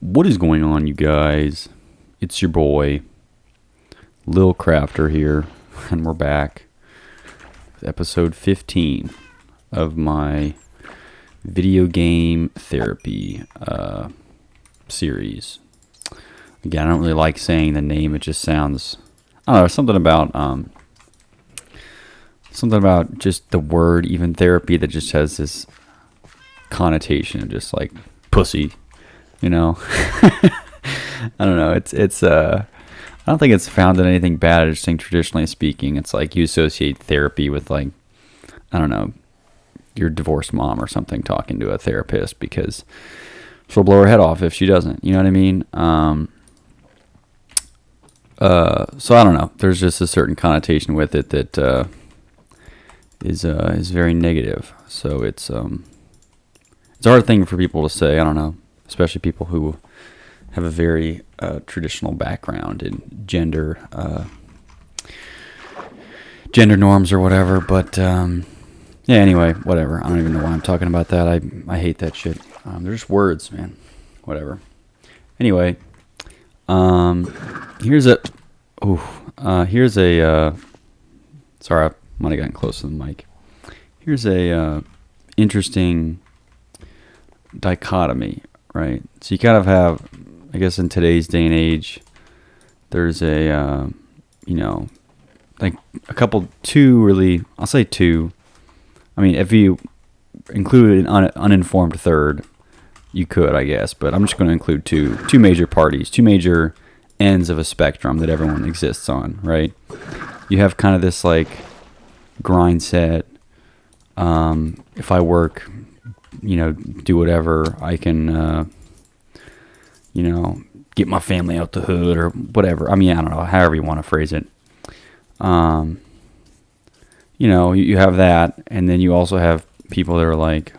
What is going on, you guys? It's your boy, Lil Crafter here, and we're back with episode 15 of my video game therapy series. Again, I don't really like saying the name. It just sounds, I don't know, something about just the word, even therapy, that just has this connotation of just like pussy. You know, I don't know. I don't think it's founded in anything bad. I just think traditionally speaking, it's like you associate therapy with like, I don't know, your divorced mom or something talking to a therapist because she'll blow her head off if she doesn't. You know what I mean? So I don't know. There's just a certain connotation with it that is very negative. So it's a hard thing for people to say. I don't know. Especially people who have a very traditional background in gender norms or whatever. But yeah, anyway, whatever. I don't even know why I'm talking about that. I hate that shit. They're just words, man. Whatever. Anyway, here's a. Sorry, I might have gotten close to the mic. Here's a interesting dichotomy. Right. So you kind of have, I guess in today's day and age, there's a, like I'll say two. I mean, if you include an uninformed third, you could, I guess, but I'm just going to include two major parties, two major ends of a spectrum that everyone exists on, right? You have kind of this like grind set. If I work, do whatever, I can, get my family out the hood or whatever. I mean, I don't know, however you want to phrase it. You have that, and then you also have people that are like,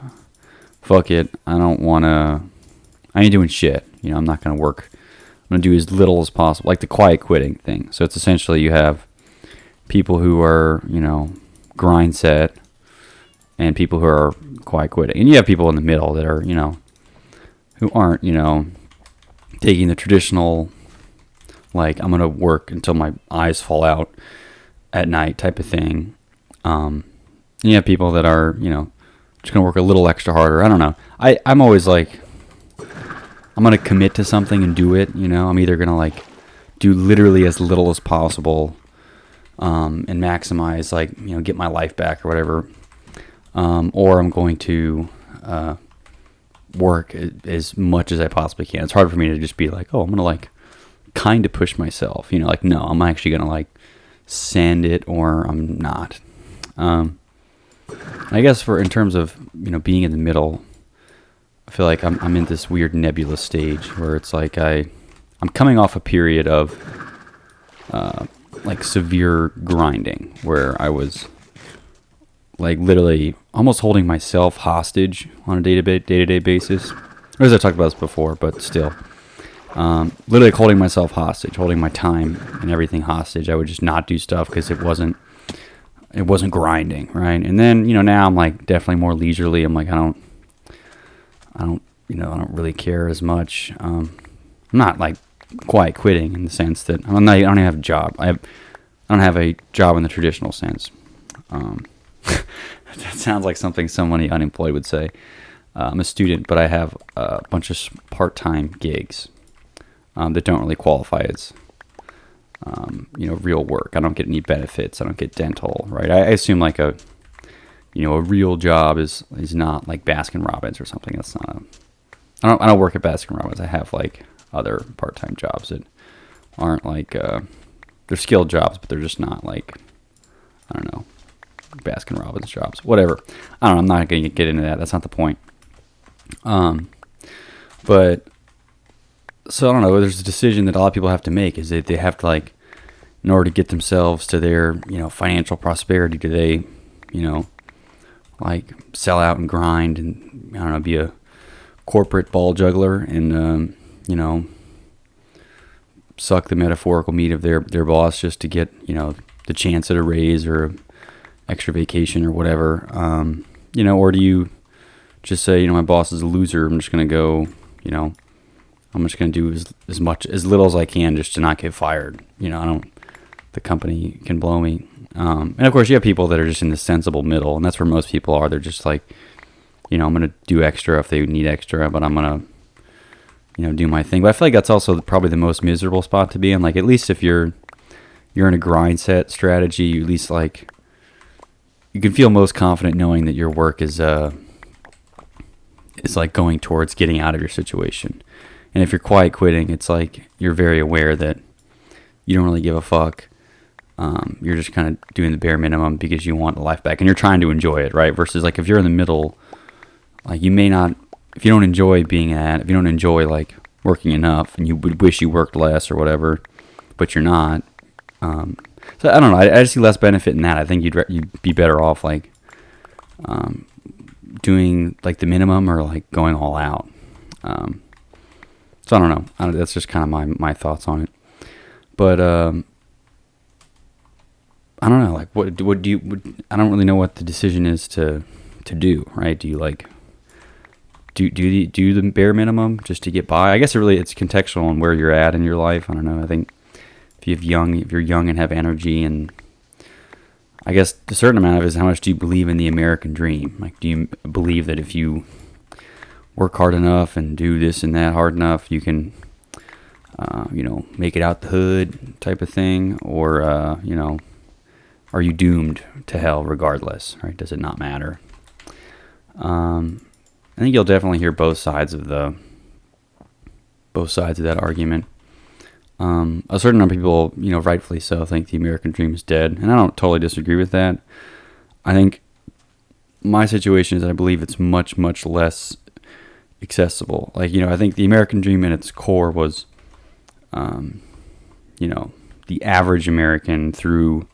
fuck it, I ain't doing shit. I'm not going to work. I'm going to do as little as possible, like the quiet quitting thing. So it's essentially you have people who are, grind set, and people who are quiet quitting. And you have people in the middle that are, who aren't, taking the traditional, like, I'm going to work until my eyes fall out at night type of thing. And you have people that are, just going to work a little extra harder. I don't know. I'm always like, I'm going to commit to something and do it, I'm either going to, like, do literally as little as possible and maximize, like, get my life back or whatever. Or I'm going to work as much as I possibly can. It's hard for me to just be like, oh, I'm going to like kind of push myself, like, no, I'm actually going to like send it or I'm not. I guess in terms of, being in the middle, I feel like I'm in this weird nebulous stage where it's like I'm coming off a period of like severe grinding where I was like literally almost holding myself hostage on a day-to-day basis. As I talked about this before, but still. Literally holding myself hostage, holding my time and everything hostage. I would just not do stuff because it wasn't grinding, right? And then, now I'm like definitely more leisurely. I'm like, I don't really care as much. I'm not like quiet quitting in the sense that I don't even have a job. I don't have a job in the traditional sense. That sounds like something somebody unemployed would say. I'm a student, but I have a bunch of part-time gigs that don't really qualify as, real work. I don't get any benefits. I don't get dental, right? I assume like a real job is not like Baskin Robbins or something. That's not I don't work at Baskin Robbins. I have like other part-time jobs that aren't like, they're skilled jobs, but they're just not like, I don't know, Baskin Robbins jobs, whatever. I don't know. I'm not going to get into that. That's not the point. But so I don't know. There's a decision that a lot of people have to make. Is that they have to like, in order to get themselves to their financial prosperity, do they like sell out and grind and I don't know, be a corporate ball juggler and suck the metaphorical meat of their boss just to get the chance at a raise or extra vacation or whatever, or do you just say, my boss is a loser, I'm just going to go, I'm just going to do as little as I can just to not get fired. The company can blow me. And of course you have people that are just in the sensible middle, and that's where most people are. They're just like, I'm going to do extra if they need extra, but I'm going to, do my thing. But I feel like that's also probably the most miserable spot to be in. Like, at least if you're in a grind set strategy, you at least like, you can feel most confident knowing that your work is like going towards getting out of your situation. And if you're quiet quitting, it's like you're very aware that you don't really give a fuck. You're just kind of doing the bare minimum because you want the life back and you're trying to enjoy it, right? Versus like if you're in the middle, like you may not, if you don't enjoy being if you don't enjoy like working enough and you would wish you worked less or whatever, but you're not. So I don't know. I just see less benefit in that. I think you'd be better off like doing like the minimum or like going all out. So I don't know. That's just kind of my thoughts on it. But I don't know. Like what do you? I don't really know what the decision is to do. Right? Do you like do the bare minimum just to get by? I guess it's contextual on where you're at in your life. I don't know. I think if you're young and have energy, and I guess a certain amount of it is how much do you believe in the American dream? Like, do you believe that if you work hard enough and do this and that hard enough, you can, make it out the hood type of thing? Or, are you doomed to hell regardless, right? Does it not matter? I think you'll definitely hear both sides of that argument. A certain number of people, rightfully so, think the American dream is dead, and I don't totally disagree with that. I think my situation is I believe it's much, much less accessible. Like, I think the American dream in its core was, the average American through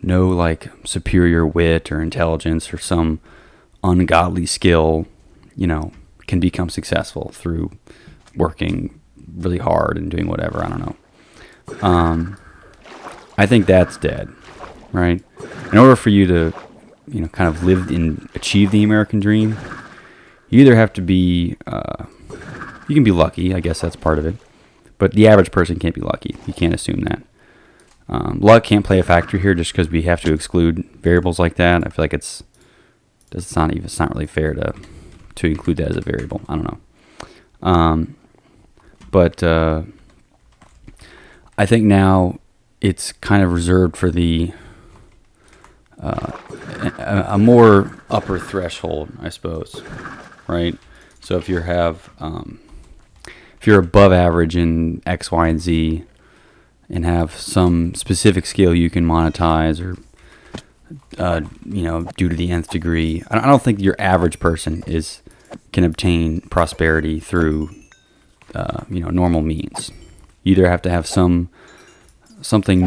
no like superior wit or intelligence or some ungodly skill, can become successful through working really hard and doing whatever. I don't know. I think that's dead, right? In order for you to, kind of achieve the American dream, you either have to be, you can be lucky. I guess that's part of it. But the average person can't be lucky. You can't assume that. Luck can't play a factor here just because we have to exclude variables like that. I feel like it's not really fair to include that as a variable. I don't know. But I think now it's kind of reserved for the a more upper threshold, I suppose, right? So if you're above average in X, Y, and Z, and have some specific skill you can monetize or do to the nth degree, I don't think your average person can obtain prosperity through normal means. You either have to have something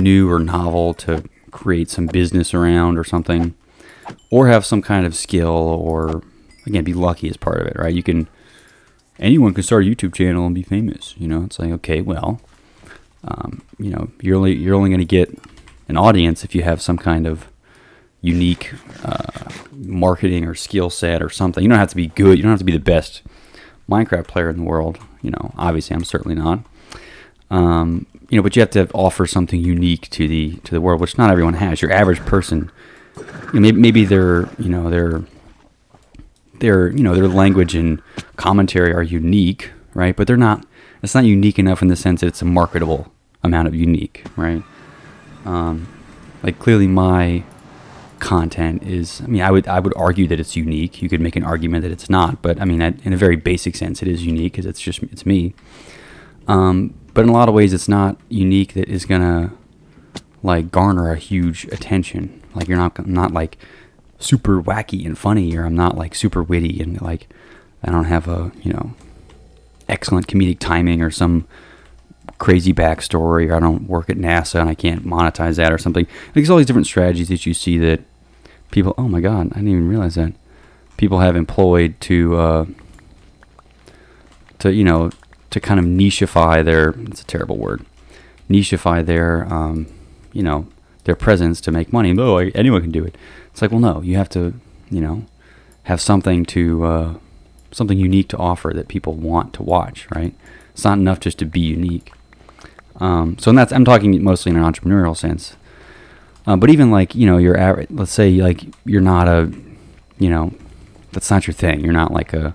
new or novel to create some business around or something, or have some kind of skill, or again, be lucky as part of it, right? Anyone can start a YouTube channel and be famous. It's like, okay, well, you're only going to get an audience if you have some kind of unique marketing or skill set or something. You don't have to be good. You don't have to be the best Minecraft player in the world. Obviously I'm certainly not. But you have to offer something unique to the world, which not everyone has. Your average person, maybe their language and commentary are unique, right? But it's not unique enough in the sense that it's a marketable amount of unique, right? Like clearly my content is, I would argue that it's unique. You could make an argument that it's not, but in a very basic sense, it is unique because it's me. But in a lot of ways, it's not unique that is gonna like garner a huge attention. Like I'm not like super wacky and funny, or I'm not like super witty and like I don't have a excellent comedic timing or some crazy backstory, or I don't work at NASA and I can't monetize that or something. There's all these different strategies that you see that people, oh my God, I didn't even realize that people have employed to kind of nicheify it's a terrible word, nicheify their presence to make money. Oh, anyone can do it. It's like, well, no, you have to, have something unique to offer that people want to watch, right? It's not enough just to be unique. So that's, I'm talking mostly in an entrepreneurial sense. But even like, your average, let's say like you're not that's not your thing. You're not like a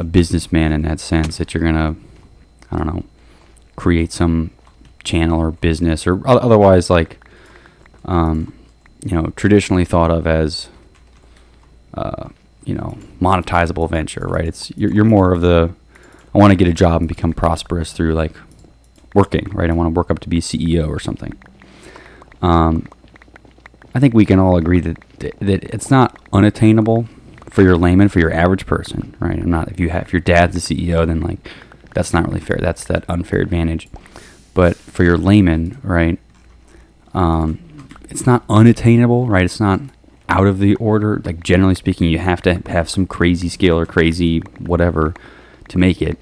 businessman in that sense that you're gonna, I don't know, create some channel or business or otherwise like, traditionally thought of as, monetizable venture, right? It's you're more of the, I want to get a job and become prosperous through like working, right? I want to work up to be CEO or something. I think we can all agree that it's not unattainable for your layman, for your average person, right? If your dad's the CEO, then like that's not really fair. That's that unfair advantage. But for your layman, right? It's not unattainable, right? It's not out of the order. Like generally speaking, you have to have some crazy skill or crazy whatever to make it.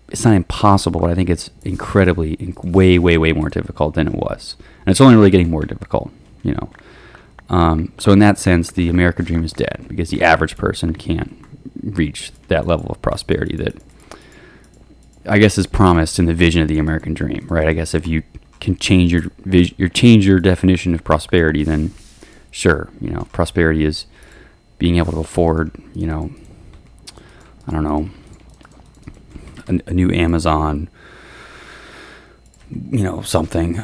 It's not impossible, but I think it's incredibly, way, way, way more difficult than it was. And it's only really getting more difficult, So in that sense, the American dream is dead because the average person can't reach that level of prosperity that I guess is promised in the vision of the American dream, right? I guess if you can change your definition of prosperity, then sure, prosperity is being able to afford, I don't know, a new Amazon, something,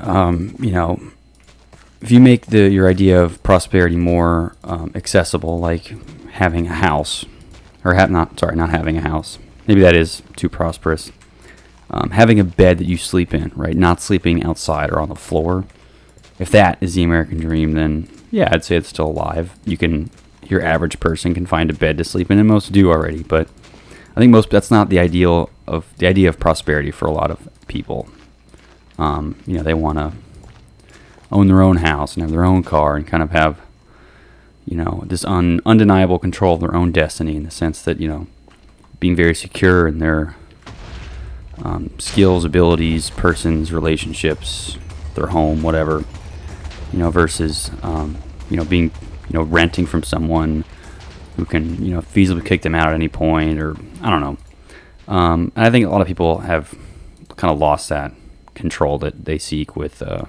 if you make your idea of prosperity more accessible, like having a house, or not having a house, maybe that is too prosperous. Having a bed that you sleep in, right? Not sleeping outside or on the floor. If that is the American dream, then yeah, I'd say it's still alive. Your average person can find a bed to sleep in, and most do already. But I think that's not the idea of prosperity for a lot of people. They want to own their own house and have their own car and kind of have, this undeniable control of their own destiny in the sense that, being very secure in their skills, abilities, persons, relationships, their home, whatever, versus, being, renting from someone who can, feasibly kick them out at any point, or I don't know. And I think a lot of people have kind of lost that control that they seek with the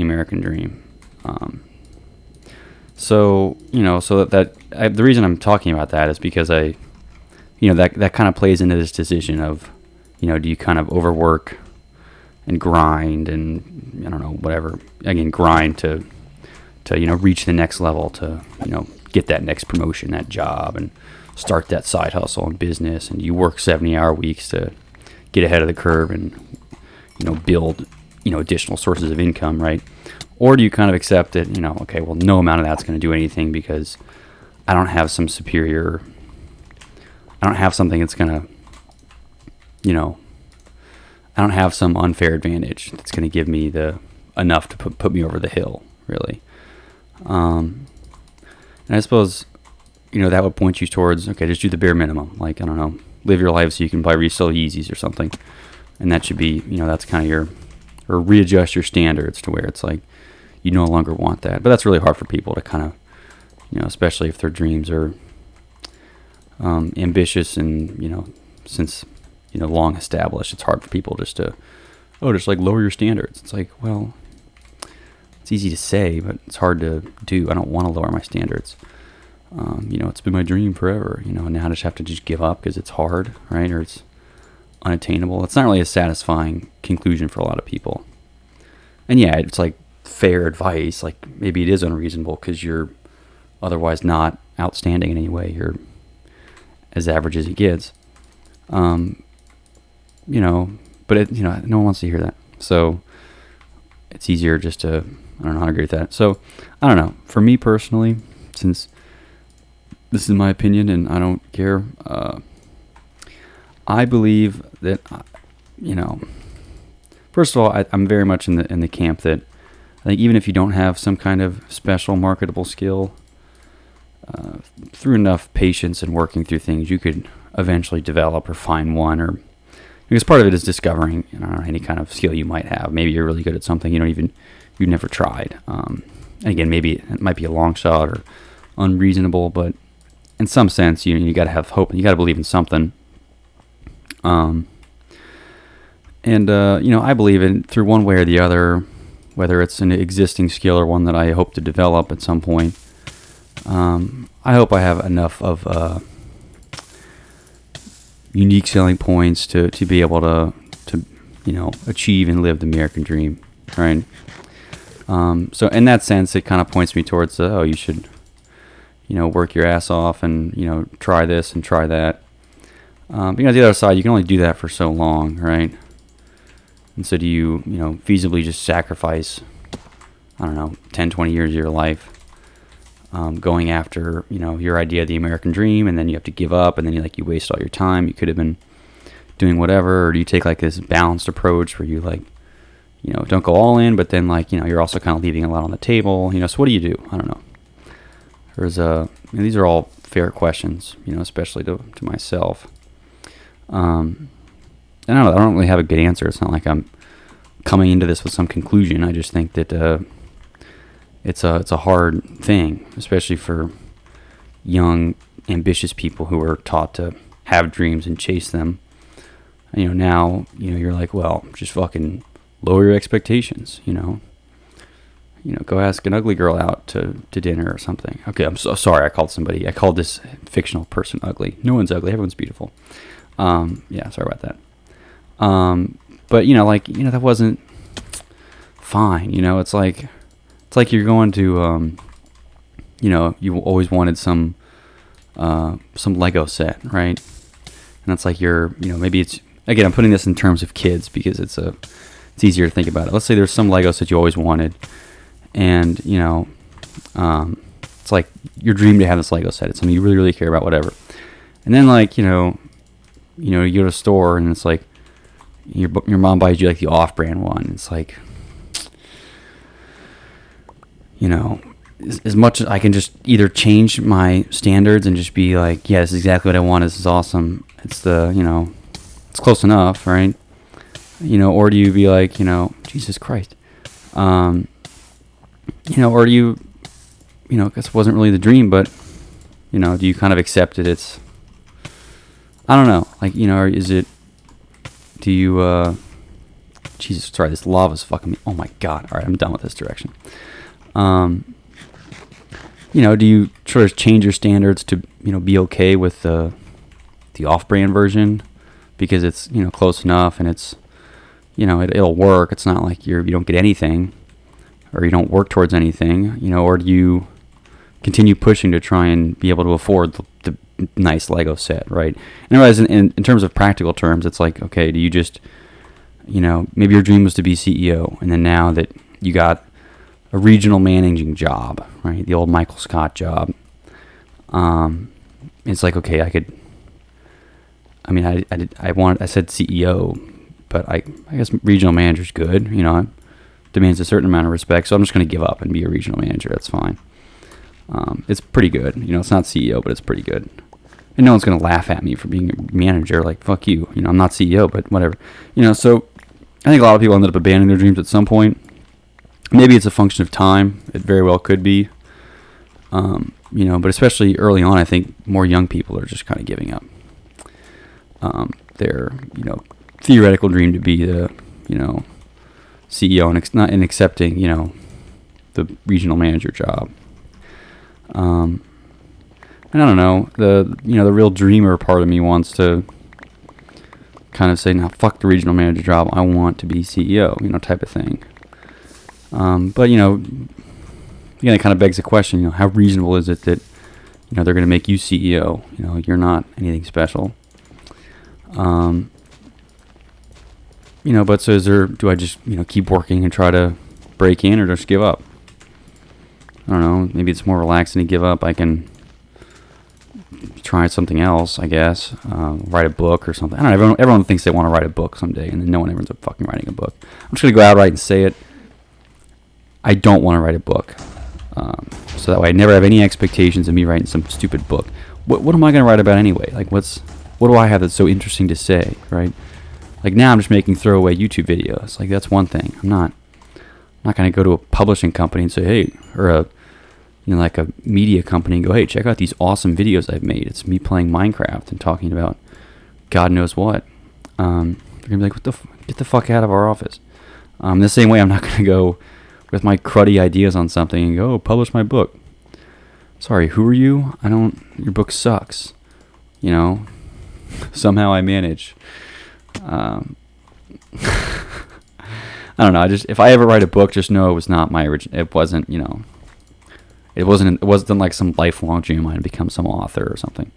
American dream. The reason I'm talking about that is because that kind of plays into this decision of, do you kind of overwork and grind and, I don't know, whatever, again, grind to reach the next level, to, get that next promotion, that job, and start that side hustle and business, and you work 70-hour weeks to get ahead of the curve and, build, additional sources of income, right? Or do you kind of accept that, okay, well, no amount of that's going to do anything because I don't have something that's going to, I don't have some unfair advantage that's going to give me enough to put me over the hill, really. And I suppose, that would point you towards, okay, just do the bare minimum. Like, I don't know, live your life so you can buy resell Yeezys or something. And that should be, that's kind of or readjust your standards to where it's like, you no longer want that. But that's really hard for people to kind of, especially if their dreams are ambitious and, since, long established, it's hard for people just to, just like lower your standards. It's like, well, it's easy to say, but it's hard to do. I don't want to lower my standards. It's been my dream forever, and now I just have to just give up because it's hard, right? Or it's unattainable. It's not really a satisfying conclusion for a lot of people. And yeah, it's like fair advice. Like maybe it is unreasonable because you're otherwise not outstanding in any way. You're as average as it gets. But no one wants to hear that. So it's easier just to, I don't know how to agree with that. So I don't know. For me personally, since this is my opinion and I don't care, I believe that, first of all, I'm very much in the camp that I think even if you don't have some kind of special marketable skill, through enough patience and working through things, you could eventually develop or find one. Or because part of it is discovering, any kind of skill you might have. Maybe you're really good at something you've never tried. And again, maybe it might be a long shot or unreasonable, but in some sense, you got to have hope. You got to believe in something. And I believe in through one way or the other, whether it's an existing skill or one that I hope to develop at some point. I hope I have enough of unique selling points to be able to achieve and live the American dream, right? So in that sense, it kind of points me towards you should work your ass off and try this and try that. But the other side, you can only do that for so long, right? And so do you feasibly just sacrifice, I don't know, 10, 20 years of your life going after, your idea of the American dream, and then you have to give up, and then you waste all your time. You could have been doing whatever, or do you take this balanced approach where you don't go all in, but then you're also kind of leaving a lot on the table, so what do you do? I don't know. There's these are all fair questions, especially to myself. And I don't really have a good answer. It's not like I'm coming into this with some conclusion. I just think that it's a hard thing, especially for young, ambitious people who are taught to have dreams and chase them. Now, you're like, well, just fucking lower your expectations, go ask an ugly girl out to dinner or something. Okay, I'm so sorry I called this fictional person ugly. No one's ugly, everyone's beautiful. Yeah, sorry about that. But that wasn't fine. It's like you're going to, you always wanted some Lego set, right? And it's like maybe it's, again, I'm putting this in terms of kids because it's easier to think about it. Let's say there's some Lego set you always wanted, and it's like your dream to have this Lego set. It's something you really, really care about, whatever. And then you go to a store and it's like your mom buys you the off-brand one. It's like, as much as I can just either change my standards and just be like, yeah, this is exactly what I want. This is awesome. It's it's close enough, right? Or do you be like, Jesus Christ, or do you, I guess it wasn't really the dream, but, do you kind of accept it? It's, I don't know, or is it, do you, Jesus, sorry, this lava's fucking me. Oh my God. All right, I'm done with this direction. Do you sort of change your standards to, be okay with the off-brand version because it's, close enough and it's, it'll work. It's not like you don't get anything or you don't work towards anything, or do you continue pushing to try and be able to afford the nice Lego set, right? And otherwise, in terms of practical terms, it's like, okay, do you just, maybe your dream was to be CEO, and then now that you got a regional managing job, right, the old Michael Scott job, it's like, okay, I said CEO, but I guess regional manager's good, demands a certain amount of respect, so I'm just going to give up and be a regional manager. That's fine. It's pretty good. It's not CEO, but it's pretty good. And no one's going to laugh at me for being a manager. Like, fuck you. I'm not CEO, but whatever. So I think a lot of people ended up abandoning their dreams at some point. Maybe it's a function of time. It very well could be. But especially early on, I think more young people are just kind of giving up. Their, theoretical dream to be the, CEO and accepting, the regional manager job. And I don't know, the real dreamer part of me wants to kind of say, now fuck the regional manager job, I want to be CEO, type of thing. But again, it kind of begs the question, how reasonable is it that, they're going to make you CEO? You're not anything special. But so do I just, keep working and try to break in or just give up? I don't know, maybe it's more relaxing to give up. I can try something else, I guess. Write a book or something. I don't know, everyone thinks they want to write a book someday, and then no one ever ends up fucking writing a book. I'm just going to go outright and say it. I don't want to write a book. So that way I never have any expectations of me writing some stupid book. What am I going to write about anyway? What do I have that's so interesting to say, right? Now I'm just making throwaway YouTube videos. That's one thing. I'm not going to go to a publishing company and say, hey, or a media company and go, hey, check out these awesome videos I've made. It's me playing Minecraft and talking about God knows what. they're gonna be like, get the fuck out of our office. The same way, I'm not gonna go with my cruddy ideas on something and go, publish my book. Sorry, who are you? Your book sucks. Somehow I manage. I don't know. If I ever write a book, just know it was not my original. It wasn't, it wasn't like some lifelong dream of mine to become some author or something.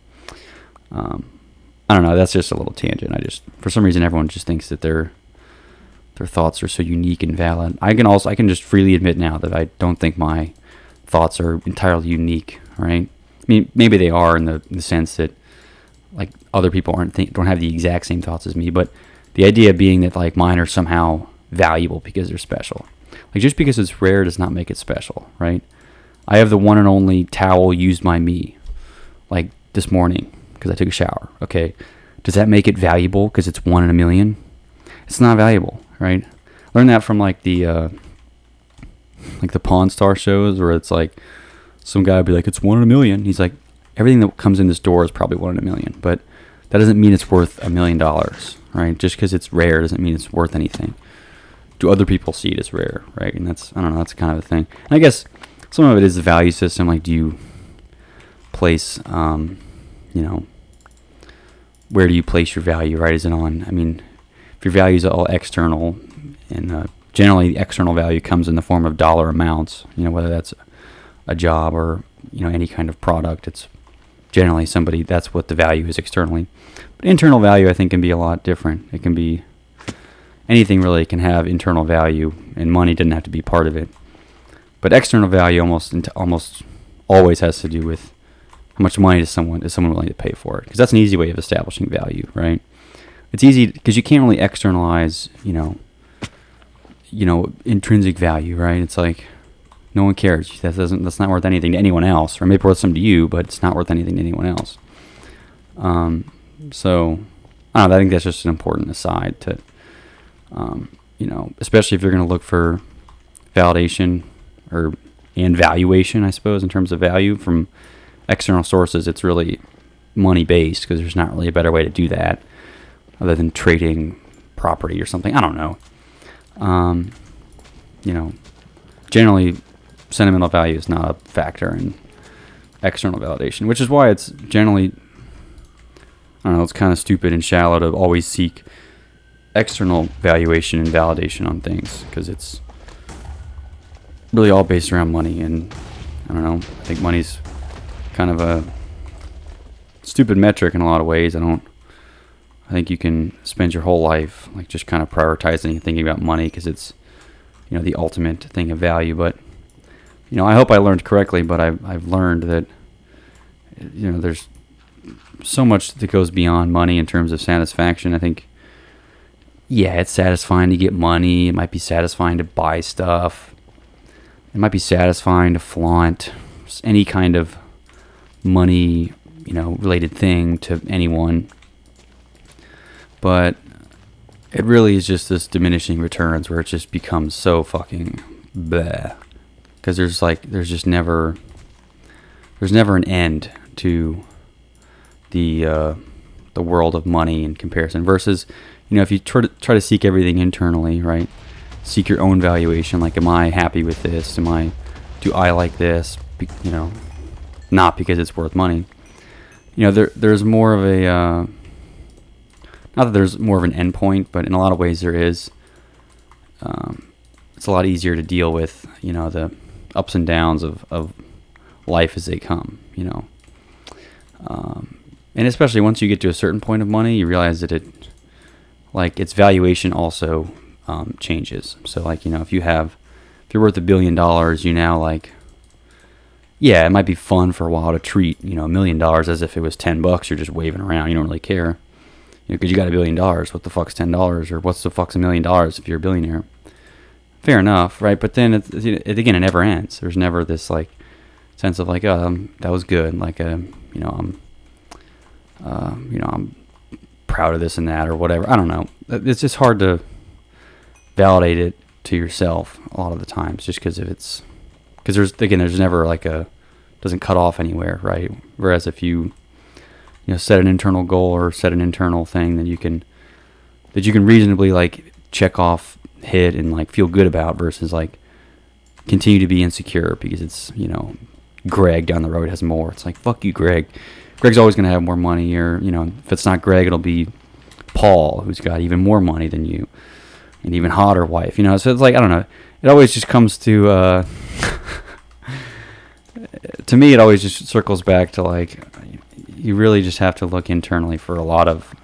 I don't know. That's just a little tangent. For some reason, everyone just thinks that their thoughts are so unique and valid. I can just freely admit now that I don't think my thoughts are entirely unique, right? I mean, maybe they are in the sense that like other people don't have the exact same thoughts as me, but the idea being that like mine are somehow valuable because they're special. Like just because it's rare does not make it special, right? I have the one and only towel used by me, like this morning because I took a shower. Okay, does that make it valuable because it's 1 in a million? It's not valuable, right? Learn that from like the Pawn Star shows where it's like some guy would be like, it's 1 in a million. He's like, everything that comes in this door is probably 1 in a million, but that doesn't mean it's worth $1 million, right? Just because it's rare doesn't mean it's worth anything. Do other people see it as rare, right? And that's kind of a thing. And I guess some of it is the value system. Like, do you place, where do you place your value, right? Is it on, if your value is all external, and generally the external value comes in the form of dollar amounts, whether that's a job or, any kind of product, it's generally that's what the value is externally. But internal value, I think, can be a lot different. It can be anything really can have internal value, and money doesn't have to be part of it. But external value almost always has to do with how much money is someone willing to pay for it. Because that's an easy way of establishing value, right? It's easy because you can't really externalize, intrinsic value, right? It's like no one cares. That's not worth anything to anyone else, or maybe worth some to you, but it's not worth anything to anyone else. So I don't know. I think that's just an important aside to, especially if you're going to look for validation and valuation, I suppose, in terms of value from external sources. It's really money based because there's not really a better way to do that other than trading property or something. I don't know. Generally sentimental value is not a factor in external validation, which is why it's generally, it's kind of stupid and shallow to always seek external valuation and validation on things, because it's really all based around money. And I think money's kind of a stupid metric in a lot of ways. I think you can spend your whole life like just kind of prioritizing and thinking about money because it's, the ultimate thing of value. But, I hope I learned correctly, but I've learned that, there's so much that goes beyond money in terms of satisfaction. I think, it's satisfying to get money. It might be satisfying to buy stuff. It might be satisfying to flaunt any kind of money, related thing to anyone. But it really is just this diminishing returns where it just becomes so fucking bleh. Because there's never an end to the world of money in comparison. Versus, if you try to seek everything internally, right? Seek your own valuation. Like, am I happy with this? Do I like this? Not because it's worth money. There's more of a not that there's more of an endpoint, but in a lot of ways there is. It's a lot easier to deal with, the ups and downs of life as they come, and especially once you get to a certain point of money, you realize that its valuation also changes. So if you're worth $1 billion, you now it might be fun for a while to treat, $1 million as if it was $10. You're just waving around. You don't really care, because you got $1 billion. What the fuck's $10? Or what's the fuck's $1 million if you're a billionaire? Fair enough, right? But then it never ends. There's never this sense of that was good. I'm proud of this and that or whatever. I don't know. It's just hard to validate it to yourself a lot of the times, just because there's never doesn't cut off anywhere, right? Whereas if you set an internal goal or set an internal thing, then you can that you can reasonably like check off, hit, and like feel good about, versus like continue to be insecure because it's, you know, Greg down the road has more. It's like, fuck you, Greg. Greg's always going to have more money, or, you know, if it's not Greg, it'll be Paul, who's got even more money than you, and even hotter wife, you know. So it's like, I don't know. It always just comes to, to me, it always just circles back to like, you really just have to look internally for a lot of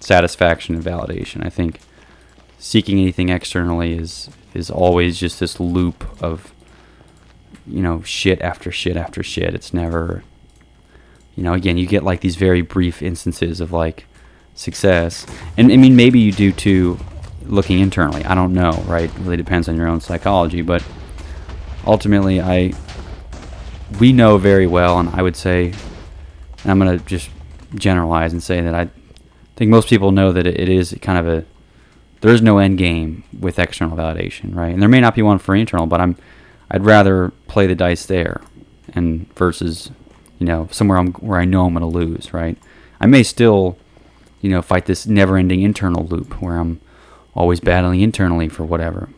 satisfaction and validation. I think seeking anything externally is always just this loop of, you know, shit after shit after shit. It's never, you know, again, you get like these very brief instances of like success. And I mean, maybe you do too, looking internally. I don't know, right? It really depends on your own psychology. But ultimately, we know very well, and I would say, and I'm going to just generalize and say that I think most people know that it is kind of there is no end game with external validation, right? And there may not be one for internal, but I'd rather play the dice there, and versus, you know, somewhere where I know I'm going to lose, right? I may still, you know, fight this never-ending internal loop where I'm always battling internally for whatever.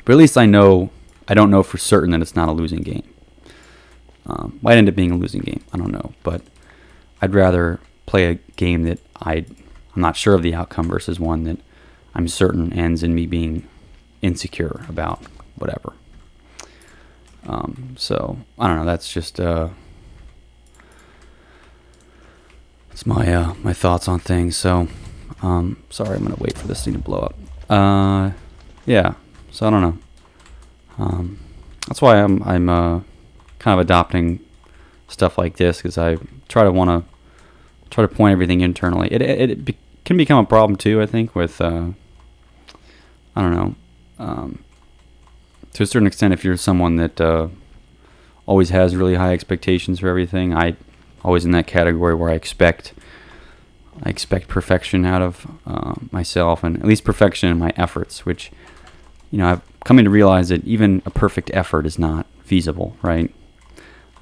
But at least I don't know for certain that it's not a losing game. Might end up being a losing game. I don't know, but I'd rather play a game that I'm not sure of the outcome versus one that I'm certain ends in me being insecure about whatever. So I don't know. That's just it's my thoughts on things. So sorry, I'm gonna wait for this thing to blow up. Yeah. So I don't know. That's why I'm kind of adopting stuff like this, because I try to point everything internally. It can become a problem too, I think, with I don't know, to a certain extent, if you're someone that always has really high expectations for everything. I always in that category where I expect perfection out of myself, and at least perfection in my efforts, which, you know, I've come to realize that even a perfect effort is not feasible, right?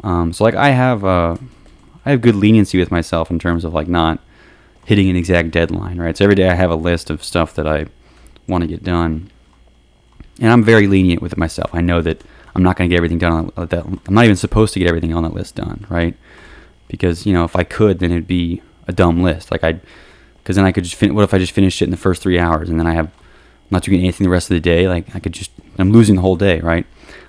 So like I have good leniency with myself in terms of like not hitting an exact deadline, right? So every day I have a list of stuff that I want to get done, and I'm very lenient with myself. I know that I'm not going to get everything done on that. I'm not even supposed to get everything on that list done, right? Because, you know, if I could, then it'd be a dumb list. Because then I could just what if I just finished it in the first 3 hours, and then I'm not doing anything the rest of the day? Like I'm losing the whole day, right?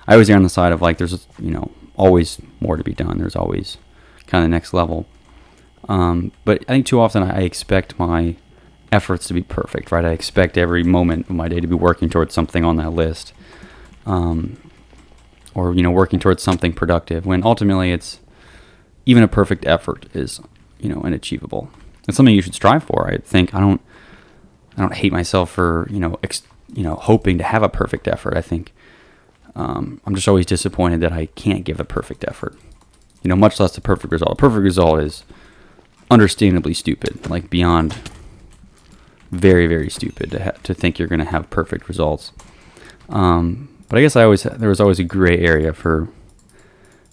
I always err on the side of like there's, you know, always more to be done. There's always kind of the next level. But I think too often I expect my efforts to be perfect, right? I expect every moment of my day to be working towards something on that list, or, you know, working towards something productive, when ultimately it's, even a perfect effort is, you know, unachievable. It's something you should strive for. I think I don't hate myself for, you know, hoping to have a perfect effort. I think I'm just always disappointed that I can't give a perfect effort, you know, much less a perfect result. A perfect result is understandably stupid, like beyond very, very stupid to think you're going to have perfect results. But I guess there was always a gray area for,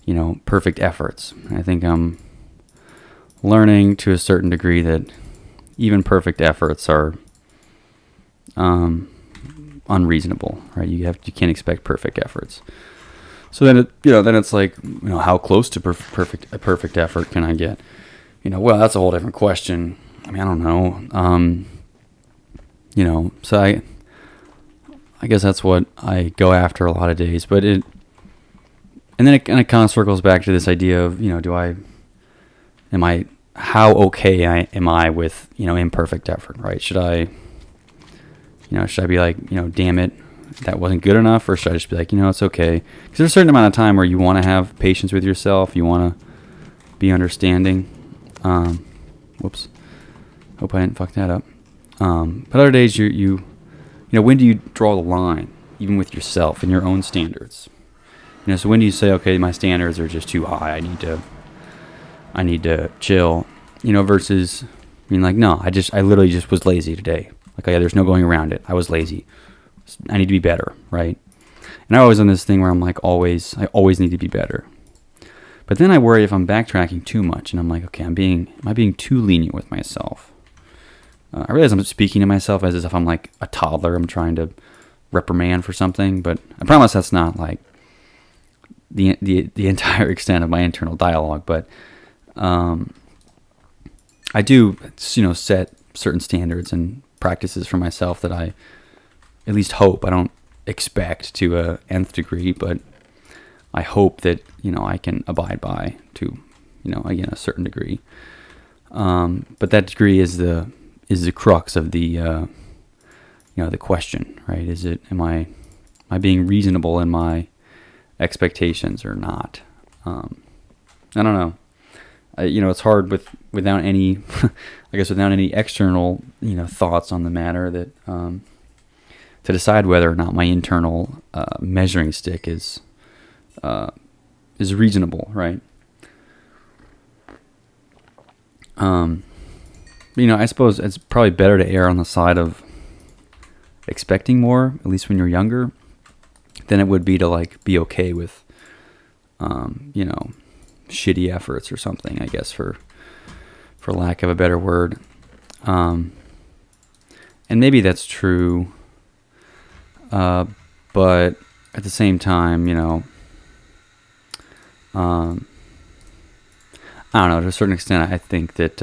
you know, perfect efforts. I think I'm learning to a certain degree that even perfect efforts are unreasonable, right? You can't expect perfect efforts. So then it's like, you know, how close to a perfect effort can I get? You know, well, that's a whole different question. I mean, I don't know. You know, so I guess that's what I go after a lot of days, but and then it kind of circles back to this idea of, you know, how okay am I with, you know, imperfect effort, right? Should I be like, you know, damn it, that wasn't good enough, or should I just be like, you know, it's okay? Because there's a certain amount of time where you want to have patience with yourself, you want to be understanding. Whoops, hope I didn't fuck that up. But other days you know, when do you draw the line, even with yourself and your own standards? You know, so when do you say, okay, my standards are just too high, I need to chill, you know, versus being like, no, I literally just was lazy today. Like, yeah, there's no going around it. I was lazy. I need to be better, right? And I always on this thing where I'm like, I always need to be better. But then I worry if I'm backtracking too much, and I'm like, okay, am I being too lenient with myself? I realize I'm speaking to myself as if I'm like a toddler. I'm trying to reprimand for something, but I promise that's not like the entire extent of my internal dialogue. But I do, set certain standards and practices for myself that I at least hope. I don't expect to a nth degree, but I hope that I can abide by to again a certain degree. But that degree is the crux of the the question, right? Am I being reasonable in my expectations or not? I don't know. It's hard without any, I guess, without any external, thoughts on the matter that to decide whether or not my internal measuring stick is reasonable, right? I suppose it's probably better to err on the side of expecting more, at least when you're younger, than it would be to like be okay with, shitty efforts or something, I guess, for lack of a better word. And maybe that's true, but at the same time, I don't know, to a certain extent, I think that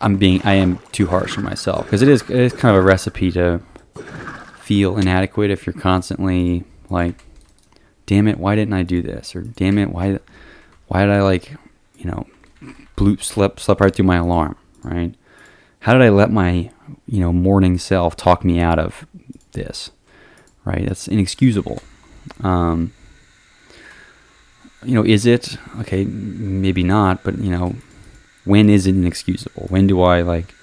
I am too harsh on myself, because it is kind of a recipe to feel inadequate if you're constantly like, damn it, why didn't I do this? Or damn it, why did I slept right through my alarm, right? How did I let my, morning self talk me out of this, right? That's inexcusable. Is it? Okay, maybe not, but, when is it inexcusable? When do I, like,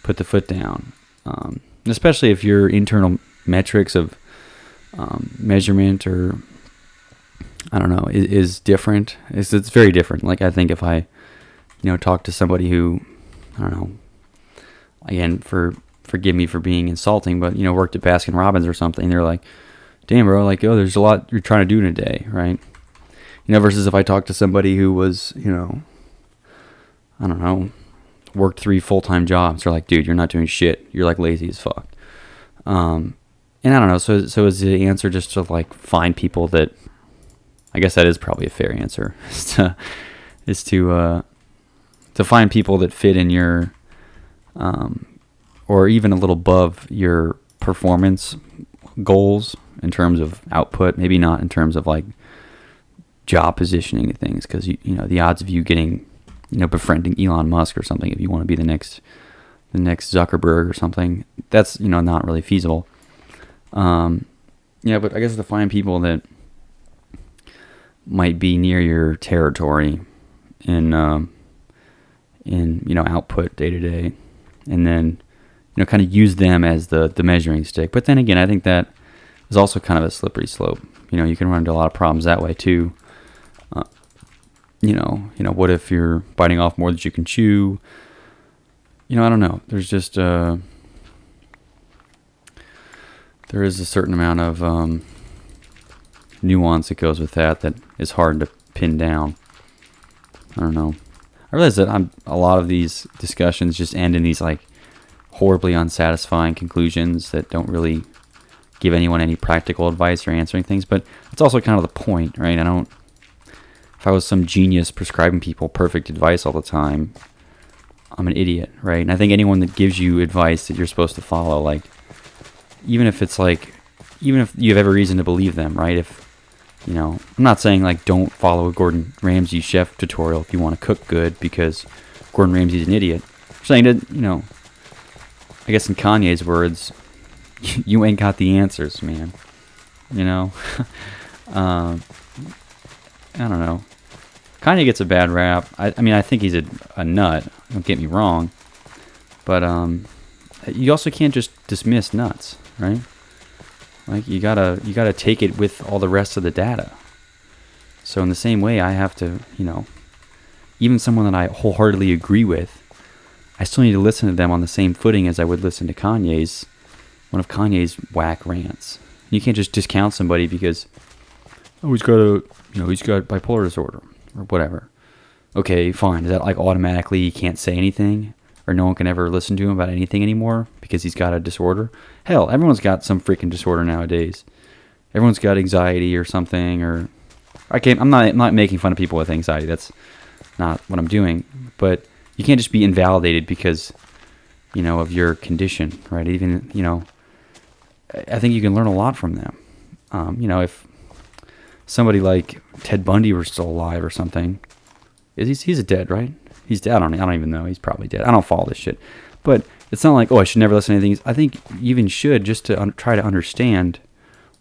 put the foot down? Especially if your internal metrics of measurement or, I don't know, is different. It's very different. Like, I think if I, talk to somebody who, I don't know, again, forgive me for being insulting, but, worked at Baskin Robbins or something, they're like, damn, bro, like, oh, there's a lot you're trying to do in a day, right? Versus if I talk to somebody who was, I don't know, worked 3 full-time jobs, they're like, dude, you're not doing shit. You're, like, lazy as fuck. And I don't know, so is the answer just to, like, find people that, I guess that is probably a fair answer, is to find people that fit in your, or even a little above your performance goals in terms of output, maybe not in terms of like job positioning and things, because the odds of you getting befriending Elon Musk or something, if you want to be the next Zuckerberg or something, that's not really feasible. But I guess to find people that might be near your territory in output day to day, and then kind of use them as the measuring stick. But then again, I think that is also kind of a slippery slope. You can run into a lot of problems that way too. What if you're biting off more than you can chew? I don't know. There's just there is a certain amount of nuance that goes with that is hard to pin down. I don't know. I realize that a lot of these discussions just end in these like horribly unsatisfying conclusions that don't really give anyone any practical advice or answering things, but it's also kind of the point, right? If I was some genius prescribing people perfect advice all the time, I'm an idiot, right? And I think anyone that gives you advice that you're supposed to follow, like, even if you have every reason to believe them, right? If, I'm not saying like don't follow a Gordon Ramsay chef tutorial if you want to cook good because Gordon Ramsay's an idiot. I'm saying that, I guess in Kanye's words, you ain't got the answers, man. I don't know. Kanye gets a bad rap. I mean, I think he's a nut. Don't get me wrong. But you also can't just dismiss nuts, right? Like you gotta take it with all the rest of the data. So in the same way, I have to, even someone that I wholeheartedly agree with, I still need to listen to them on the same footing as I would listen to one of Kanye's whack rants. You can't just discount somebody because, he's got bipolar disorder or whatever. Okay, fine. Is that like automatically he can't say anything, or no one can ever listen to him about anything anymore because he's got a disorder? Hell, everyone's got some freaking disorder nowadays. Everyone's got anxiety or something, or I'm not making fun of people with anxiety. That's not what I'm doing. But you can't just be invalidated because, of your condition, right? Even, I think you can learn a lot from them. If somebody like Ted Bundy were still alive or something, he's dead, right? He's dead. I don't even know. He's probably dead. I don't follow this shit. But it's not like, I should never listen to anything. I think you even should, just to try to understand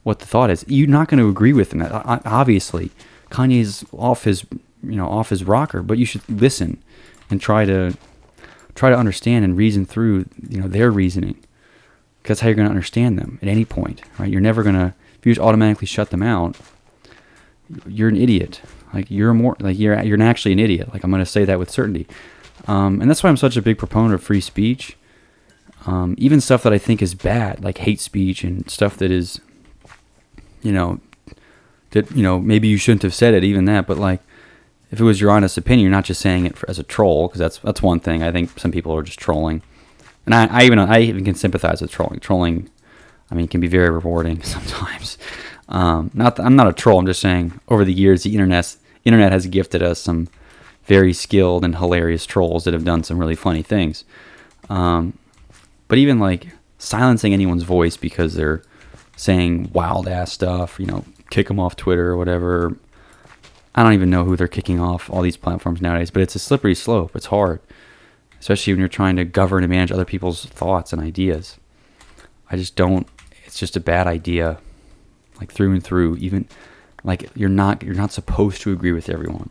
what the thought is. You're not going to agree with him. Obviously, Kanye's off his rocker, but you should listen and try to understand and reason through, their reasoning. Because that's how you're going to understand them at any point, right? You're never going to, if you just automatically shut them out, you're an idiot. Like you're actually an idiot. Like I'm going to say that with certainty. And that's why I'm such a big proponent of free speech. Even stuff that I think is bad, like hate speech and stuff that is, maybe you shouldn't have said it, even that. But like, if it was your honest opinion, you're not just saying it as a troll, because that's one thing. I think some people are just trolling. And I even can sympathize with trolling. Trolling, can be very rewarding sometimes. I'm not a troll. I'm just saying, over the years, the internet has gifted us some very skilled and hilarious trolls that have done some really funny things. But even like silencing anyone's voice because they're saying wild ass stuff, kick them off Twitter or whatever. I don't even know who they're kicking off all these platforms nowadays, but it's a slippery slope. It's hard, especially when you're trying to govern and manage other people's thoughts and ideas. It's just a bad idea, like through and through. Even like you're not supposed to agree with everyone.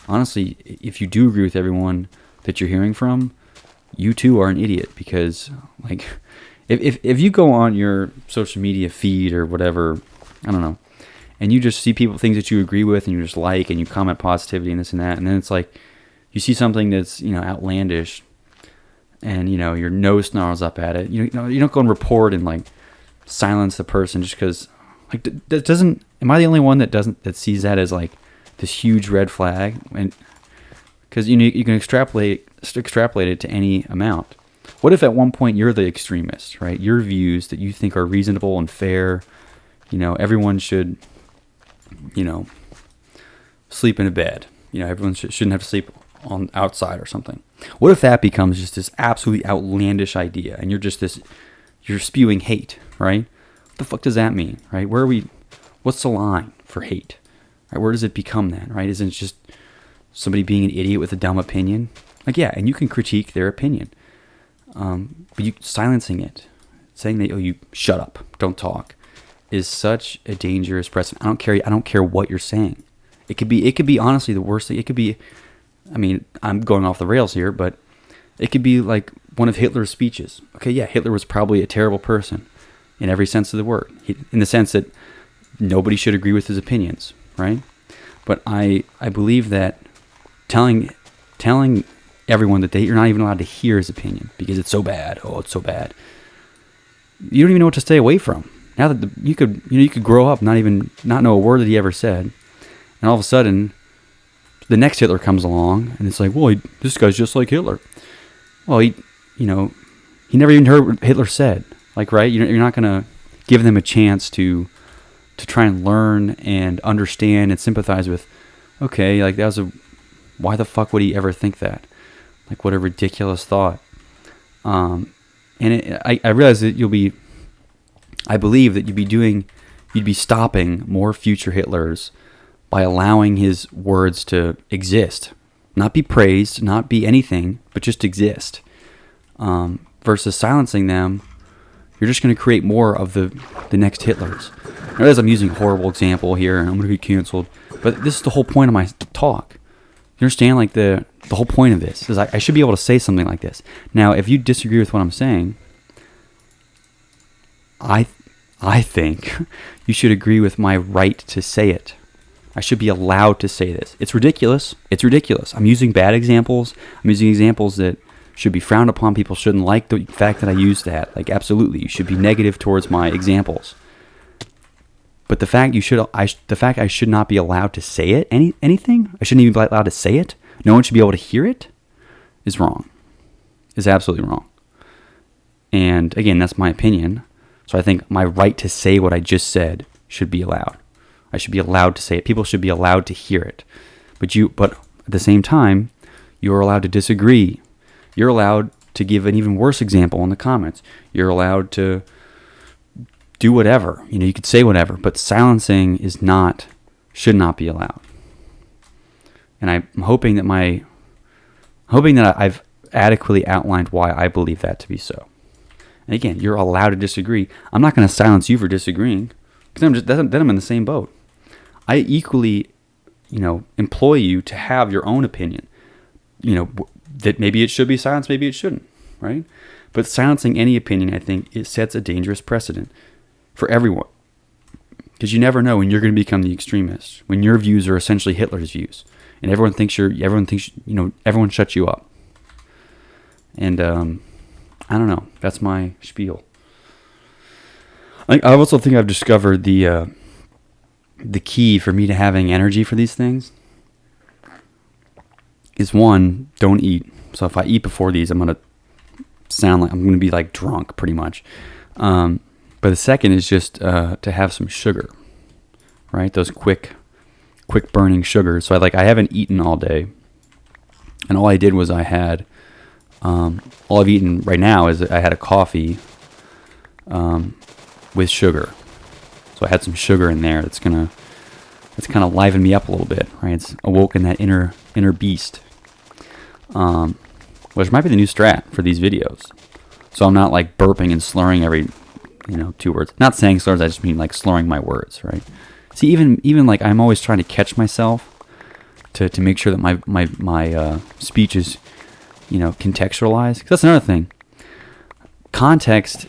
Honestly, if you do agree with everyone that you're hearing from, you too are an idiot, because like if you go on your social media feed or whatever, I don't know, and you just see things that you agree with and you just like, and you comment positivity and this and that, and then it's like you see something that's outlandish, and your nose snarls up at it. You don't go and report and like silence the person just because like that doesn't. Am I the only one that sees that as like this huge red flag? And because you can extrapolate it to any amount. What if at one point you're the extremist, right? Your views that you think are reasonable and fair, everyone should, sleep in a bed. Everyone shouldn't have to sleep on outside or something. What if that becomes just this absolutely outlandish idea, and you're spewing hate, right? What the fuck does that mean, right? What's the line for hate? Right? Where does it become then, right? Isn't it just somebody being an idiot with a dumb opinion? Like, yeah, and you can critique their opinion. But you silencing it, saying that, you shut up, don't talk, is such a dangerous precedent. I don't care what you're saying. It could be honestly the worst thing. It could be, I'm going off the rails here, but it could be like one of Hitler's speeches. Okay, yeah, Hitler was probably a terrible person in every sense of the word, in the sense that nobody should agree with his opinions, right? But I believe that telling everyone that you're not even allowed to hear his opinion because it's so bad. Oh, it's so bad. You don't even know what to stay away from. Now that you could grow up not know a word that he ever said, and all of a sudden, the next Hitler comes along, and it's like, well, this guy's just like Hitler. Well, he never even heard what Hitler said. Like, right? You're not gonna give them a chance to try and learn and understand and sympathize with. Okay, like why the fuck would he ever think that? Like, what a ridiculous thought. I realize that I believe that you'd be stopping more future Hitlers by allowing his words to exist. Not be praised, not be anything, but just exist. Versus silencing them, you're just going to create more of the next Hitlers. I realize I'm using a horrible example here, and I'm going to get canceled, but this is the whole point of my talk. You understand, like, the whole point of this is I should be able to say something like this. Now, if you disagree with what I'm saying, I think you should agree with my right to say it. I should be allowed to say this. It's ridiculous. It's ridiculous. I'm using bad examples. I'm using examples that should be frowned upon. People shouldn't like the fact that I use that. Like, absolutely, you should be negative towards my examples. But the fact I should not be allowed to say it, anything, I shouldn't even be allowed to say it. no one should be able to hear it is wrong. Is absolutely wrong. And again, that's my opinion. So I think my right to say what I just said should be allowed. I should be allowed to say it. People should be allowed to hear it. But at the same time, you're allowed to disagree. You're allowed to give an even worse example in the comments. You're allowed to do whatever. You could say whatever, but silencing should not be allowed. And I'm hoping that I've adequately outlined why I believe that to be so. And again, you're allowed to disagree. I'm not going to silence you for disagreeing, because then I'm in the same boat. I equally, employ you to have your own opinion. That maybe it should be silenced, maybe it shouldn't, right? But silencing any opinion, I think, it sets a dangerous precedent for everyone. Because you never know when you're going to become the extremist, when your views are essentially Hitler's views, and everyone shuts you up. And I don't know. That's my spiel. I also think I've discovered the key for me to having energy for these things is, one, don't eat. So if I eat before these, I'm going to sound like I'm going to be like drunk pretty much. But the second is just to have some sugar, right? Those quick burning sugars. So I haven't eaten all day, and all I did was all I've eaten right now is I had a coffee with sugar. So I had some sugar in there that's kind of liven me up a little bit, right? It's awoken that inner beast, which might be the new strat for these videos. So I'm not like burping and slurring every 2 words. Not saying slurs, I just mean like slurring my words, right? See, even like I'm always trying to catch myself to make sure that my speech is contextualized. 'Cause that's another thing. Context.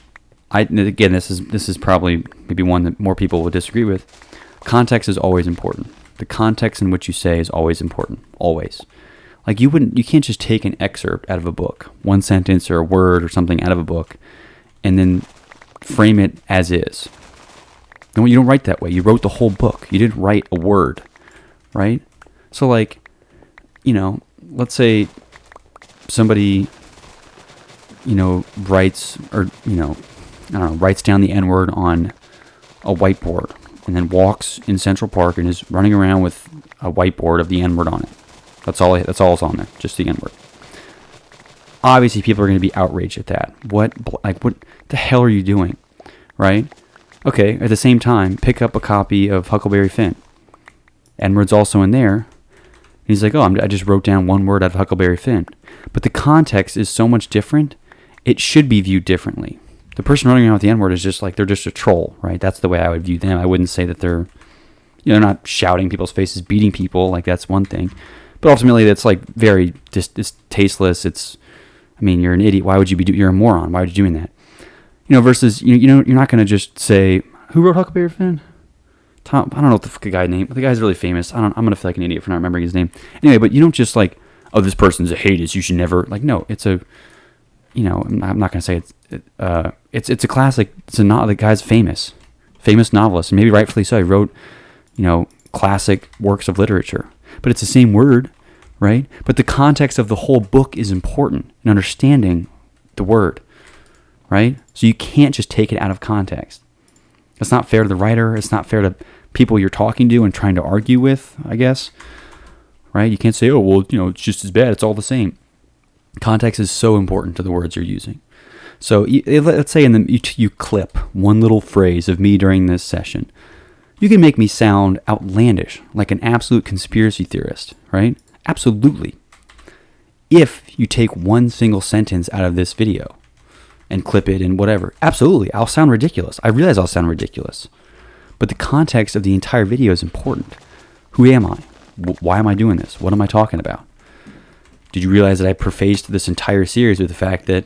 Again, this is probably maybe one that more people would disagree with. Context is always important. The context in which you say is always important. Always. Like you can't just take an excerpt out of a book, one sentence or a word or something out of a book, and then frame it as is. No, you don't write that way. You wrote the whole book. You didn't write a word, right? So let's say somebody, writes writes down the N-word on a whiteboard and then walks in Central Park and is running around with a whiteboard of the N-word on it. That's all it's on there, just the N-word. Obviously, people are going to be outraged at that. What the hell are you doing, right? Okay, at the same time, pick up a copy of Huckleberry Finn. N-word's also in there. And he's like, I just wrote down one word out of Huckleberry Finn. But the context is so much different, it should be viewed differently. The person running around with the N-word is just like, they're just a troll, right? That's the way I would view them. I wouldn't say that they're not shouting people's faces, beating people, like that's one thing. But ultimately, that's like very it's tasteless. You're an idiot. Why would you you're a moron. Why are you doing that? Versus, you're not going to just say, who wrote Huckleberry Finn? Tom, I don't know what the guy's name. The guy's really famous. I'm going to feel like an idiot for not remembering his name. Anyway, but you don't just like, this person's a hatist, you should never, no, it's a, I'm not going to say it's a classic. The guy's famous novelist, and maybe rightfully so. He wrote, classic works of literature, but it's the same word, right? But the context of the whole book is important in understanding the word, right? So you can't just take it out of context. It's not fair to the writer. It's not fair to people you're talking to and trying to argue with, I guess, right? You can't say, it's just as bad. It's all the same. Context is so important to the words you're using. So let's say you clip one little phrase of me during this session. You can make me sound outlandish, like an absolute conspiracy theorist, right? Absolutely. If you take one single sentence out of this video and clip it and whatever, absolutely, I'll sound ridiculous. I realize I'll sound ridiculous. But the context of the entire video is important. Who am I? Why am I doing this? What am I talking about? Did you realize that I prefaced this entire series with the fact that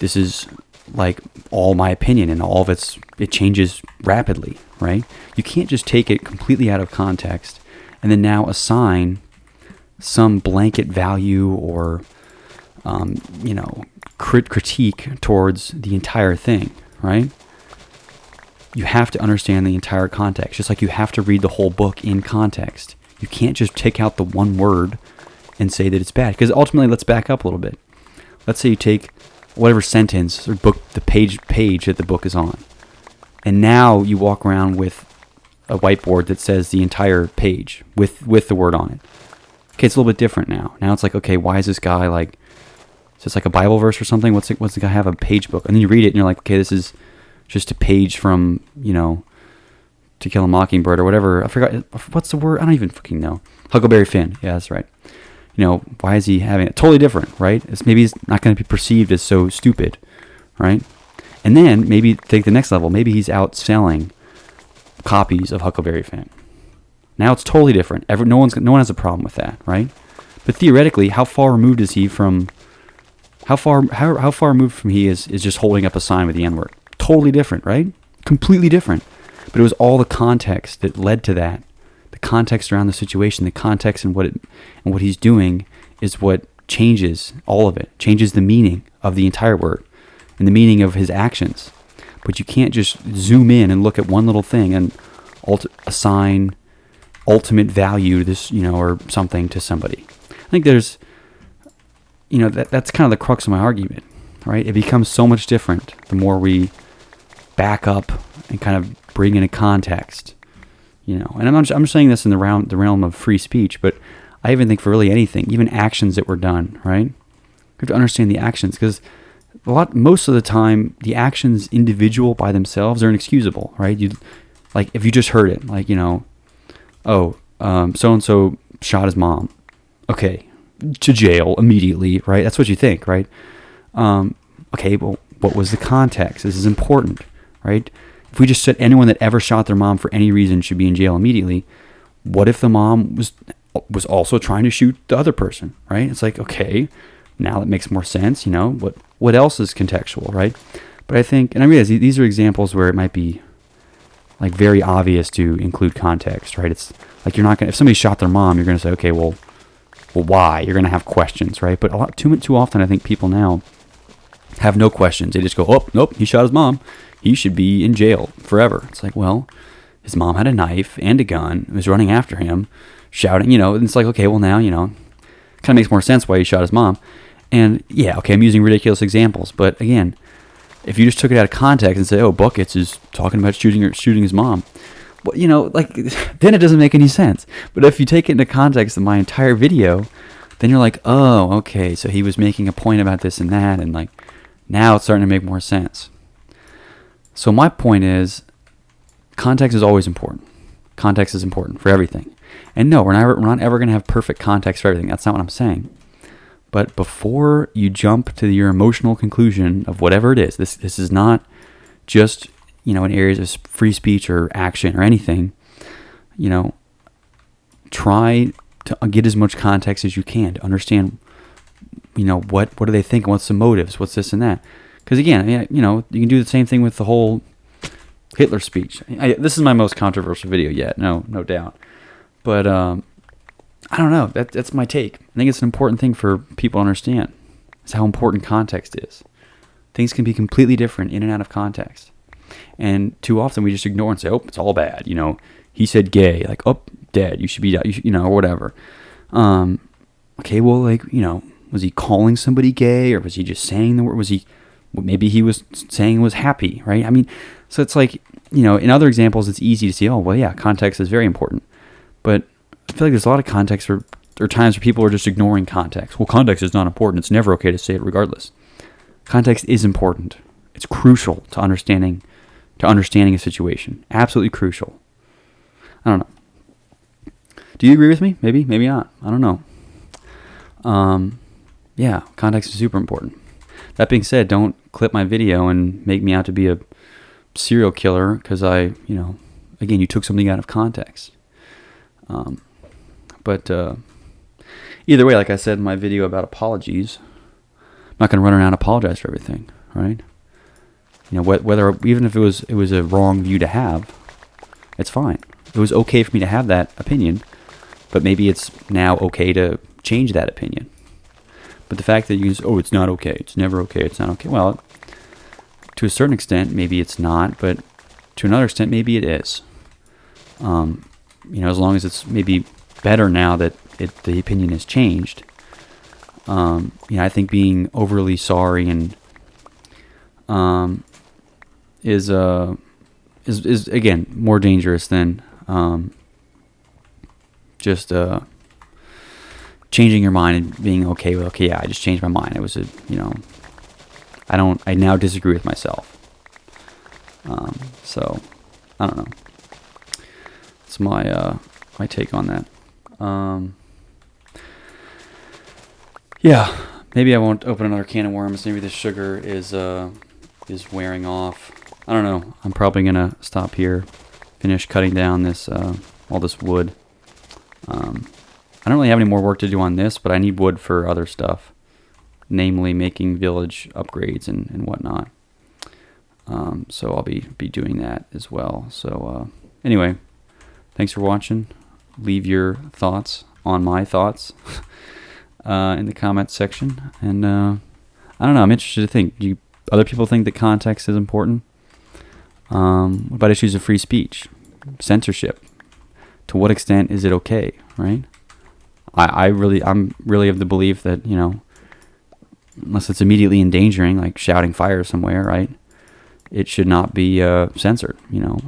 this is like all my opinion and all of it changes rapidly, right? You can't just take it completely out of context and then now assign some blanket value or, critique towards the entire thing, right? You have to understand the entire context, just like you have to read the whole book in context. You can't just take out the one word and say that it's bad. Because ultimately, let's back up a little bit. Let's say you take whatever sentence or book, the page that the book is on, and now you walk around with a whiteboard that says the entire page with the word on it. Okay, it's a little bit different now. Now it's like, okay, why is this guy like, is this like a Bible verse or something? What's the guy have a page book? And then you read it and you're like, okay, this is just a page from, To Kill a Mockingbird or whatever. I forgot, what's the word? I don't even fucking know. Huckleberry Finn. Yeah, that's right. Why is he having it? Totally different, right? Maybe it's not going to be perceived as so stupid, right? And then maybe take the next level. Maybe he's out selling copies of Huckleberry Finn. Now it's totally different. No one has a problem with that, right? But theoretically, how far removed is he from? How far removed from he is just holding up a sign with the N-word? Totally different, right? Completely different. But it was all the context that led to that. The context around the situation, the context and what he's doing is what changes all of it. Changes the meaning of the entire word and the meaning of his actions. But you can't just zoom in and look at one little thing and assign ultimate value to this, or something to somebody. I think there's, that's kind of the crux of my argument, right? It becomes so much different the more we back up and kind of bring in a context, And I'm saying this in the realm of free speech, but I even think for really anything, even actions that were done, right? You have to understand the actions, because most of the time, the actions individual by themselves are inexcusable, right? Like if you just heard it, like, so-and-so shot his mom. Okay, to jail immediately, right? That's what you think, right? Okay, well, what was the context? This is important, right? If we just said anyone that ever shot their mom for any reason should be in jail immediately, what if the mom was also trying to shoot the other person, right? It's like, okay, now that makes more sense, what else is contextual, right? But I think, and I realize these are examples where it might be like very obvious to include context, right? It's like if somebody shot their mom, you're going to say, okay, well, why? You're going to have questions, right? But too often, I think people now have no questions. They just go, oh, nope, he shot his mom. He should be in jail forever. It's like, well, his mom had a knife and a gun, was running after him, shouting, and it's like, okay, well now, kind of makes more sense why he shot his mom. And yeah, okay, I'm using ridiculous examples, but again, if you just took it out of context and say, oh, Buckets is talking about shooting his mom, well, then it doesn't make any sense. But if you take it into context of my entire video, then you're like, oh, okay, so he was making a point about this and that, and like, now it's starting to make more sense. So my point is, context is always important. Context is important for everything. And no, we're not ever going to have perfect context for everything. That's not what I'm saying. But before you jump to your emotional conclusion of whatever it is, this is not just, in areas of free speech or action or anything, try to get as much context as you can to understand, what do they think? What's the motives? What's this and that? Because again, you can do the same thing with the whole Hitler speech. This is my most controversial video yet, no doubt. But I don't know. That's my take. I think it's an important thing for people to understand. It's how important context is. Things can be completely different in and out of context. And too often we just ignore and say, oh, it's all bad. He said gay. Like, oh, dead. You should be, or whatever. Okay, well, like, was he calling somebody gay, or was he just saying the word? Maybe he was saying was happy, right? I mean, so it's like, in other examples, it's easy to see, oh, well, yeah, context is very important. But I feel like there's a lot of context or times where people are just ignoring context. Well, context is not important. It's never okay to say it regardless. Context is important. It's crucial to understanding a situation. Absolutely crucial. I don't know. Do you agree with me? Maybe not. I don't know. Yeah, context is super important. That being said, don't clip my video and make me out to be a serial killer because again, you took something out of context. But either way, like I said in my video about apologies, I'm not going to run around and apologize for everything, right? Whether even if it was a wrong view to have, it's fine. It was okay for me to have that opinion, but maybe it's now okay to change that opinion. But the fact that you use, oh, it's not okay, it's never okay, it's not okay. Well, to a certain extent, maybe it's not, but to another extent, maybe it is. As long as it's maybe better now that the opinion has changed, I think being overly sorry and is again more dangerous than just changing your mind and being okay with, okay, yeah, I just changed my mind. It was I now disagree with myself. So I don't know. It's my my take on that. Yeah, maybe I won't open another can of worms. Maybe the sugar is wearing off. I don't know. I'm probably gonna stop here, finish cutting down this all this wood. I don't really have any more work to do on this, but I need wood for other stuff, namely making village upgrades and whatnot. So I'll be doing that as well. So anyway, thanks for watching. Leave your thoughts on my thoughts in the comments section. And I don't know. I'm interested to think. Do other people think that context is important? What about issues of free speech, censorship? To what extent is it okay? Right? I'm really of the belief that unless it's immediately endangering, like shouting fire somewhere, right? It should not be censored.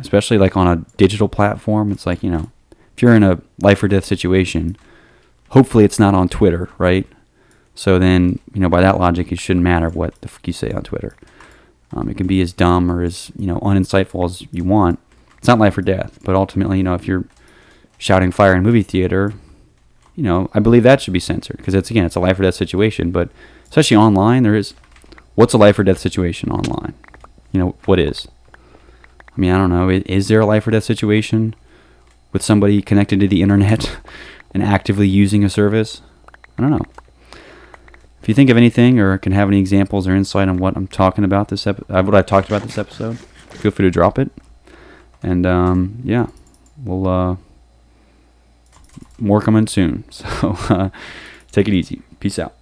Especially like on a digital platform. It's like if you're in a life or death situation, hopefully it's not on Twitter, right? So then by that logic, it shouldn't matter what the fuck you say on Twitter. It can be as dumb or as uninsightful as you want. It's not life or death, but ultimately, if you're shouting fire in a movie theater, I believe that should be censored because it's a life or death situation. But especially online, what's a life or death situation online? What is? I mean, I don't know. Is there a life or death situation with somebody connected to the internet and actively using a service? I don't know. If you think of anything or can have any examples or insight on what I'm talking about what I've talked about this episode, feel free to drop it. And yeah, we'll more coming soon. So take it easy. Peace out.